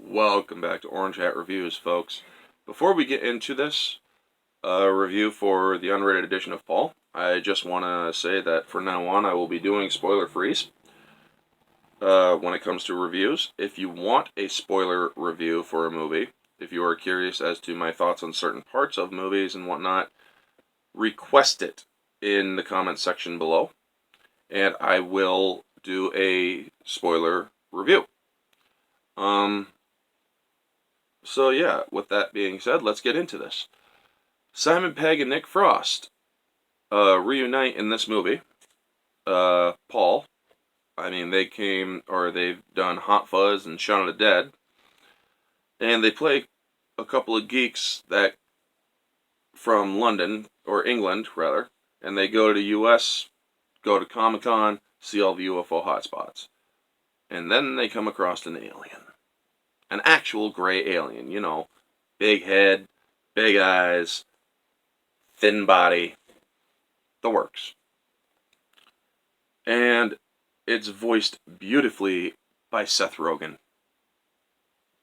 Welcome back to Orange Hat Reviews, folks. Before we get into this review for the unrated edition of Paul, I just want to say that from now on I will be doing spoiler-frees when it comes to reviews. If you want a spoiler review for a movie, if you are curious as to my thoughts on certain parts of movies and whatnot, request it in the comment section below, and I will do a spoiler review. So yeah, with that being said, let's get into this. Simon Pegg and Nick Frost reunite in this movie. Paul, they've done Hot Fuzz and Shaun of the Dead, and they play a couple of geeks that from London, or England rather, and they go to the US, go to Comic-Con, see all the UFO hotspots. And then they come across an alien. An actual gray alien, you know, big head, big eyes, thin body, the works. And it's voiced beautifully by Seth Rogen.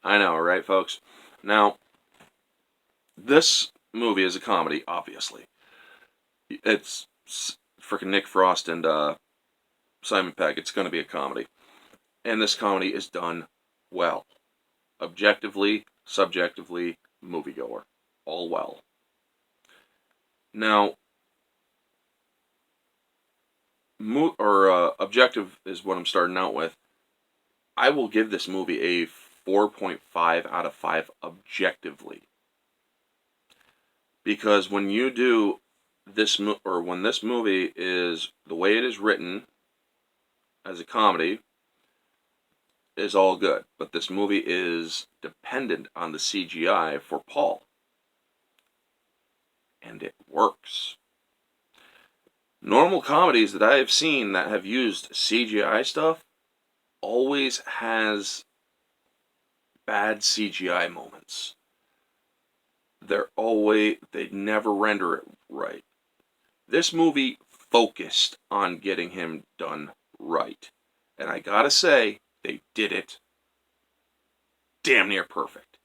I know, right, folks? Now, this movie is a comedy, obviously. It's freaking Nick Frost and Simon Pegg. It's going to be a comedy. And this comedy is done well. Objectively, subjectively, moviegoer. All well. Now, objective is what I'm starting out with. I will give this movie a 4.5 out of 5 objectively. Because when you do this, when this movie is the way it is written as a comedy, is all good. But this movie is dependent on the CGI for Paul. And it works. Normal comedies that I have seen that have used CGI stuff always has bad CGI moments. They never render it right. This movie focused on getting him done right. And I gotta say, they did it damn near perfect.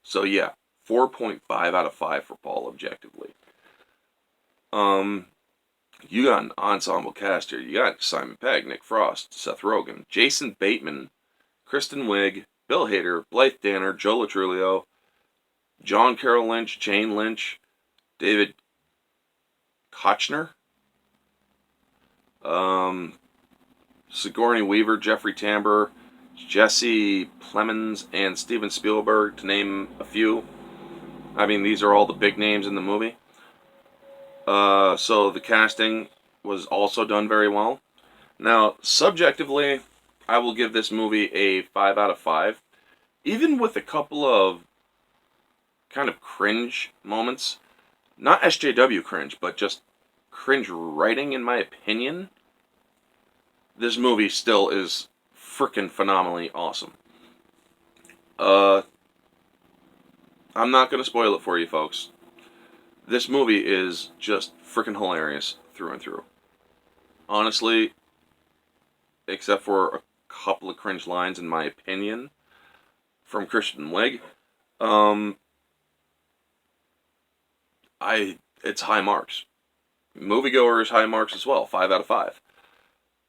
So yeah, 4.5 out of 5 for Paul objectively. You got an ensemble cast here. You got Simon Pegg, Nick Frost, Seth Rogen, Jason Bateman, Kristen Wiig, Bill Hader, Blythe Danner, Joe Latrulio, John Carroll Lynch, Jane Lynch, David Kochner, Sigourney Weaver, Jeffrey Tambor, Jesse Plemons, and Steven Spielberg, to name a few. I mean, these are all the big names in the movie. So the casting was also done very well. Now, subjectively, I will give this movie a 5 out of 5. Even with a couple of kind of cringe moments. Not SJW cringe, but just cringe writing, in my opinion. This movie still is freaking phenomenally awesome. I'm not going to spoil it for you, folks. This movie is just freaking hilarious through and through. Honestly, except for a couple of cringe lines, in my opinion, from Kristen Wiig, it's high marks. Moviegoers high marks as well, 5 out of 5.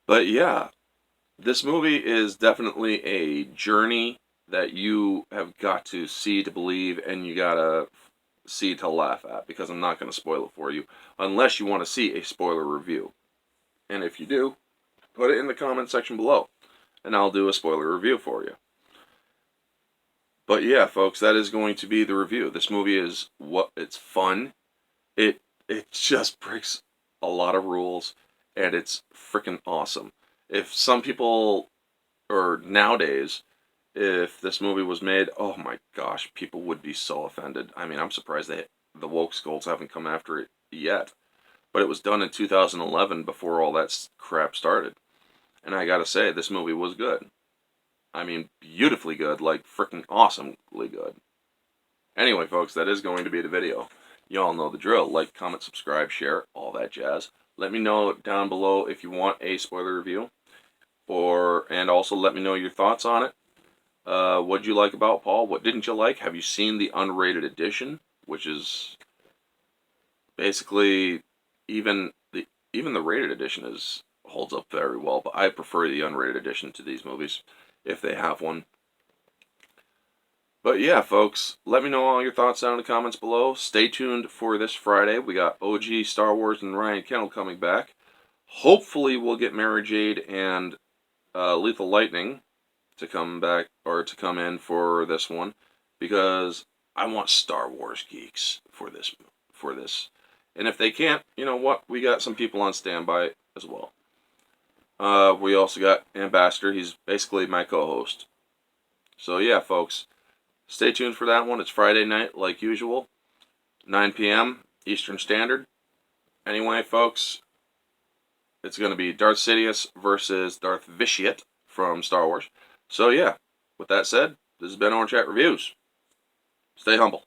But yeah, this movie is definitely a journey that you have got to see to believe, and you gotta see to laugh at, because I'm not going to spoil it for you, unless you want to see a spoiler review. And if you do, put it in the comment section below, and I'll do a spoiler review for you. But yeah, folks, that is going to be the review. This movie is it's fun. It just breaks a lot of rules, and it's freaking awesome. If some people, or nowadays, if this movie was made, oh my gosh, people would be so offended. I mean, I'm surprised that the woke skulls haven't come after it yet. But it was done in 2011, before all that crap started. And I gotta say, this movie was good. I mean, beautifully good, like freaking awesomely good. Anyway, folks, that is going to be the video. Y'all know the drill. Like, comment, subscribe, share, all that jazz. Let me know down below if you want a spoiler review. And also let me know your thoughts on it. What'd you like about Paul? What didn't you like? Have you seen the unrated edition, which is basically even the rated edition is holds up very well, but I prefer the unrated edition to these movies if they have one. But yeah, folks, let me know all your thoughts down in the comments below. Stay tuned for this Friday. We got OG Star Wars and Ryan Kennel coming back. Hopefully, we'll get Mary Jade and Lethal Lightning to come back or to come in for this one, because I want Star Wars geeks for this. And if they can't, you know what? We got some people on standby as well. We also got Ambassador. He's basically my co-host. So yeah, folks, stay tuned for that one. It's Friday night, like usual, 9 p.m. Eastern Standard. Anyway, folks, it's going to be Darth Sidious versus Darth Vitiate from Star Wars. So yeah, with that said, this has been Orange Chat Reviews. Stay humble.